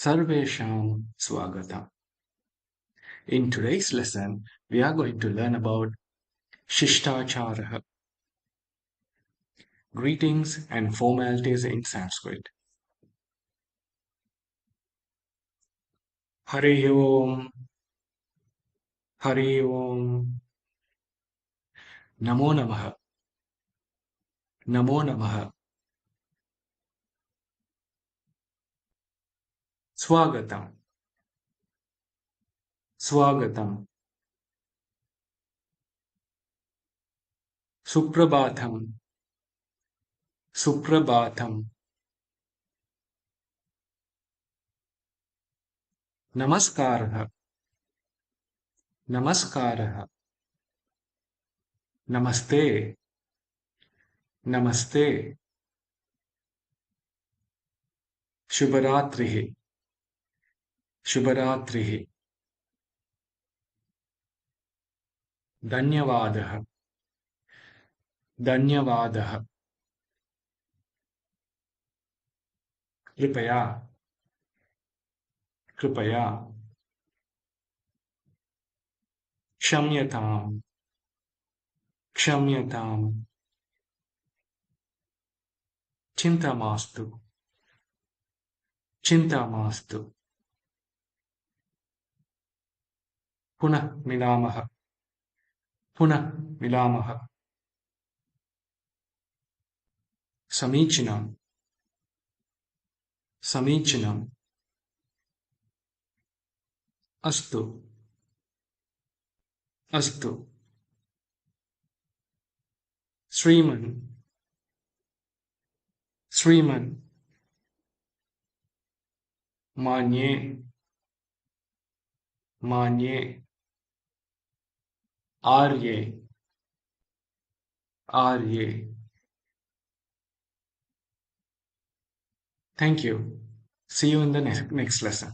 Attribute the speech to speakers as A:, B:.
A: Sarvesham Swagatam. In today's lesson, we are going to learn about Shishtachara, greetings and formalities in Sanskrit. Hari Om, Hari Om, Namo Namaha, Namo Namaha, Swagatam, Swagatam, Suprabhatam, Suprabhatam, Namaskaraha, Namaskaraha, Namaste, Namaste, Shubharatrihi, Shubharatrihi, Dhanyavadaha, Dhanyavadaha, कृपया कृपया क्षम्यताम् क्षम्यताम् चिन्ता मास्तु चिन्ता मास्तु पुनः मिलामः पुनः मिलामः समीचीनम् समीचीनम् अस्तु अस्तु श्रीमन् श्रीमन् मान्ये मान्ये आर्ये आर्ये Thank you. See you in the next lesson.